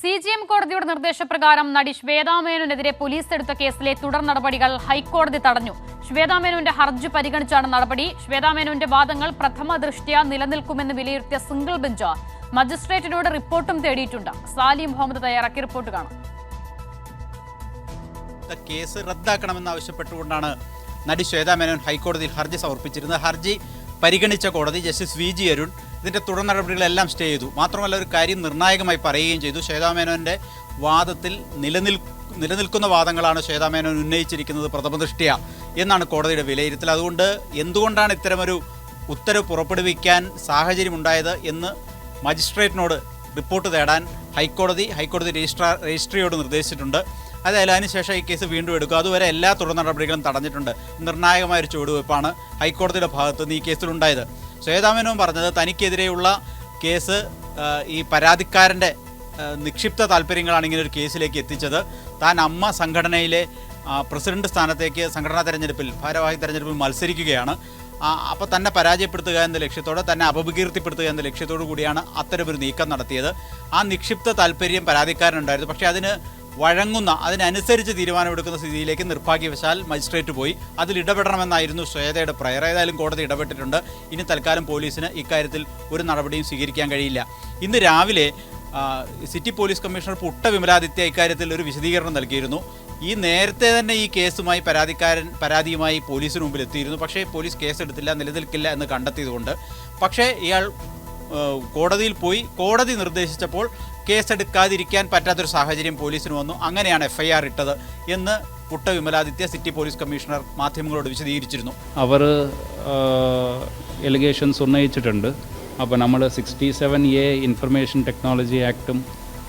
CGM കോടതിയുടെ നിർദ്ദേശപ്രകാരം നടി ശ്വേതാ മേനോനെതിരെ പോലീസ് എടുത്ത കേസിലെ തുടർ നടപടികൾ ഹൈക്കോടതി തടഞ്ഞു. ശ്വേതാ മേനോന്റെ ഹർജി പരിഗണിച്ചാണ് നടപടി. ശ്വേതാ മേനോന്റെ വാദങ്ങൾ പ്രഥമ ദൃഷ്ട്യാ നിലനിൽക്കുമെന്ന് വിലയിരുത്തിയ സിംഗിൾ ബെഞ്ച് മജിസ്ട്രേറ്റിനോട് റിപ്പോർട്ടും തേടിയിട്ടുണ്ട്. സാലി മുഹമ്മദ് തയ്യാറാക്കിയ റിപ്പോർട്ട് കാണാം. കേസ് റദ്ദാക്കണമെന്നാവശ്യപ്പെട്ടുകൊണ്ടാണ് നടി ശ്വേതാ മേനോൻ ഹൈക്കോടതിയിൽ ഹർജി സമർപ്പിച്ചിരുന്നത്. ഹർജി പരിഗണിച്ച കോടതി ജസ്റ്റിസ് VG അരുൺ ഇതിൻ്റെ തുടർ നടപടികളെല്ലാം സ്റ്റേ ചെയ്തു. മാത്രമല്ല ഒരു കാര്യം നിർണായകമായി പറയുകയും ചെയ്തു. ശ്വേതാ മേനോൻ്റെ വാദത്തിൽ നിലനിൽക്കുന്ന വാദങ്ങളാണ് ശ്വേതാ മേനോൻ ഉന്നയിച്ചിരിക്കുന്നത് പ്രഥമദൃഷ്ട്യാ എന്നാണ് കോടതിയുടെ വിലയിരുത്തൽ. അതുകൊണ്ട് എന്തുകൊണ്ടാണ് ഇത്തരമൊരു ഉത്തരവ് പുറപ്പെടുവിക്കാൻ സാഹചര്യമുണ്ടായത് എന്ന് മജിസ്ട്രേറ്റിനോട് റിപ്പോർട്ട് തേടാൻ ഹൈക്കോടതി രജിസ്ട്രിയോട് നിർദ്ദേശിച്ചിട്ടുണ്ട്. അതായത് അതിനുശേഷം ഈ കേസ് വീണ്ടും എടുക്കുക. അതുവരെ എല്ലാ തുടർ നടപടികളും തടഞ്ഞിട്ടുണ്ട്. നിർണായകമായൊരു ചുവടുവയ്പ്പാണ് ഹൈക്കോടതിയുടെ ഭാഗത്ത് നിന്ന് ഈ കേസിലുണ്ടായത്. ശ്വേതാ മേനോൻ പറഞ്ഞത് തനിക്കെതിരെയുള്ള കേസ് ഈ പരാതിക്കാരൻ്റെ നിക്ഷിപ്ത താല്പര്യങ്ങളാണ് ഇങ്ങനെ ഒരു കേസിലേക്ക് എത്തിച്ചത്. താൻ അമ്മ സംഘടനയിലെ പ്രസിഡന്റ് സ്ഥാനത്തേക്ക് സംഘടനാ തെരഞ്ഞെടുപ്പിൽ ഭാരവാഹി തെരഞ്ഞെടുപ്പിൽ മത്സരിക്കുകയാണ്. അപ്പോൾ തന്നെ പരാജയപ്പെടുത്തുക എന്ന ലക്ഷ്യത്തോടെ, തന്നെ അപകീർത്തിപ്പെടുത്തുക എന്ന ലക്ഷ്യത്തോടു കൂടിയാണ് അത്തരമൊരു നീക്കം നടത്തിയത്. ആ നിക്ഷിപ്ത താല്പര്യം പരാതിക്കാരനുണ്ടായിരുന്നു. പക്ഷേ അതിനനുസരിച്ച് തീരുമാനമെടുക്കുന്ന സ്ഥിതിയിലേക്ക് നിർഭാഗ്യവശാൽ മജിസ്ട്രേറ്റ് പോയി. അതിൽ ഇടപെടണമെന്നായിരുന്നു ശ്വേതയുടെ പ്രയർ. ഏതായാലും കോടതി ഇടപെട്ടിട്ടുണ്ട്. ഇനി തൽക്കാലം പോലീസിന് ഇക്കാര്യത്തിൽ ഒരു നടപടിയും സ്വീകരിക്കാൻ കഴിയില്ല. ഇന്ന് രാവിലെ city police commissioner Putta Vimaladitya ഇക്കാര്യത്തിൽ ഒരു വിശദീകരണം നൽകിയിരുന്നു. ഈ നേരത്തെ തന്നെ ഈ കേസുമായി പരാതിയുമായി പോലീസിന് മുമ്പിൽ എത്തിയിരുന്നു. പക്ഷേ പോലീസ് കേസെടുത്തില്ല, നിലനിൽക്കില്ല എന്ന് കണ്ടെത്തിയതുകൊണ്ട് പക്ഷേ ഇയാൾ കോടതിയിൽ പോയി. കോടതി നിർദ്ദേശിച്ചപ്പോൾ കേസെടുക്കാതിരിക്കാൻ പറ്റാത്തൊരു സാഹചര്യം പോലീസിന് വന്നു. അങ്ങനെയാണ് FIR ഇട്ടത് എന്ന് Putta Vimaladitya city police commissioner മാധ്യമങ്ങളോട് വിശദീകരിച്ചിരുന്നു. അവർ എലിഗേഷൻസ് ഉന്നയിച്ചിട്ടുണ്ട്. അപ്പോൾ നമ്മൾ 67A ഇൻഫർമേഷൻ ടെക്നോളജി ആക്ടും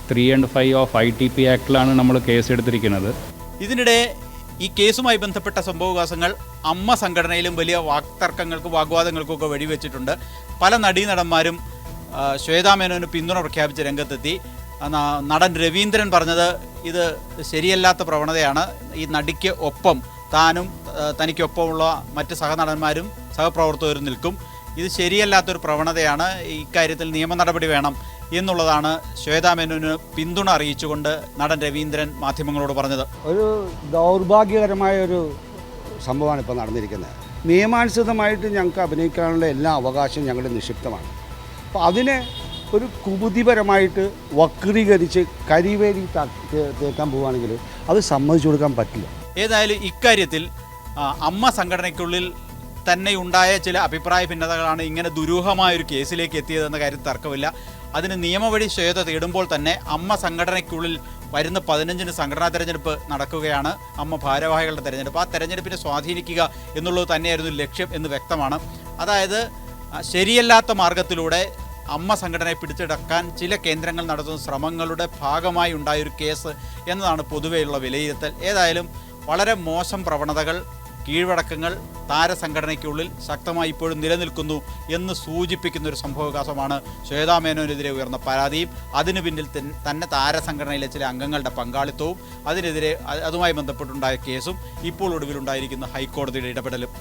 3 and 5 ഓഫ് ITP ആക്ടിലാണ് നമ്മൾ കേസ് എടുത്തിരിക്കുന്നത്. ഇതിനിടെ ഈ കേസുമായി ബന്ധപ്പെട്ട സംഭവവികാസങ്ങൾ അമ്മ സംഘടനയിലും വലിയ വാഗ്വാദങ്ങൾക്കൊക്കെ വഴിവെച്ചിട്ടുണ്ട്. പല നടീനടന്മാരും ശ്വേതാ മേനോന് പിന്തുണ പ്രഖ്യാപിച്ച് രംഗത്തെത്തി. നടൻ രവീന്ദ്രൻ പറഞ്ഞത് ഇത് ശരിയല്ലാത്ത പ്രവണതയാണ്. ഈ നടിക്ക് ഒപ്പം താനും തനിക്കൊപ്പമുള്ള മറ്റ് സഹനടന്മാരും സഹപ്രവർത്തകരും നിൽക്കും. ഇത് ശരിയല്ലാത്തൊരു പ്രവണതയാണ്. ഇക്കാര്യത്തിൽ നിയമ നടപടി വേണം എന്നുള്ളതാണ് ശ്വേതാ മേനോന് പിന്തുണ അറിയിച്ചുകൊണ്ട് നടൻ രവീന്ദ്രൻ മാധ്യമങ്ങളോട് പറഞ്ഞത്. ഒരു ദൗർഭാഗ്യകരമായ ഒരു സംഭവമാണ് ഇപ്പോൾ നടന്നിരിക്കുന്നത്. നിയമാനുസൃതമായിട്ട് ഞങ്ങൾക്ക് അഭിനയിക്കാനുള്ള എല്ലാ അവകാശവും ഞങ്ങളുടെ നിക്ഷിപ്തമാണ്. അപ്പോൾ അതിനെ ഒരു കുബുദ്ധിപരമായിട്ട് വക്രീകരിച്ച് കരിവേരി തേക്കാൻ പോവുകയാണെങ്കിൽ അത് സമ്മതിച്ചു കൊടുക്കാൻ പറ്റില്ല. ഏതായാലും ഇക്കാര്യത്തിൽ അമ്മ സംഘടനയ്ക്കുള്ളിൽ തന്നെ ഉണ്ടായ ചില അഭിപ്രായ ഭിന്നതകളാണ് ഇങ്ങനെ ദുരൂഹമായൊരു കേസിലേക്ക് എത്തിയതെന്ന കാര്യം തർക്കമില്ല. അതിന് നിയമവഴി ശ്വേത തേടുമ്പോൾ തന്നെ അമ്മ സംഘടനയ്ക്കുള്ളിൽ വരുന്ന 15-ന് സംഘടനാ തെരഞ്ഞെടുപ്പ് നടക്കുകയാണ്. അമ്മ ഭാരവാഹികളുടെ തെരഞ്ഞെടുപ്പ്. ആ തെരഞ്ഞെടുപ്പിനെ സ്വാധീനിക്കുക എന്നുള്ളത് തന്നെയായിരുന്നു ലക്ഷ്യം എന്ന് വ്യക്തമാണ്. അതായത് ശരിയല്ലാത്ത മാർഗത്തിലൂടെ അമ്മ സംഘടനയെ പിടിച്ചെടുക്കാൻ ചില കേന്ദ്രങ്ങൾ നടത്തുന്ന ശ്രമങ്ങളുടെ ഭാഗമായി ഉണ്ടായൊരു കേസ് എന്നതാണ് പൊതുവെയുള്ള വിലയിരുത്തൽ. ഏതായാലും വളരെ മോശം പ്രവണതകൾ, കീഴ്വഴക്കങ്ങൾ താരസംഘടനയ്ക്കുള്ളിൽ ശക്തമായി ഇപ്പോഴും നിലനിൽക്കുന്നു എന്ന് സൂചിപ്പിക്കുന്ന ഒരു സംഭവവികാസമാണ് ശ്വേതാ മേനോനെതിരെ ഉയർന്ന പരാതിയും അതിനു പിന്നിൽ തന്നെ താരസംഘടനയിലെ ചില അംഗങ്ങളുടെ പങ്കാളിത്തവും അതുമായി ബന്ധപ്പെട്ടുണ്ടായ കേസും ഇപ്പോൾ ഒടുവിലുണ്ടായിരിക്കുന്ന ഹൈക്കോടതിയുടെ ഇടപെടലും.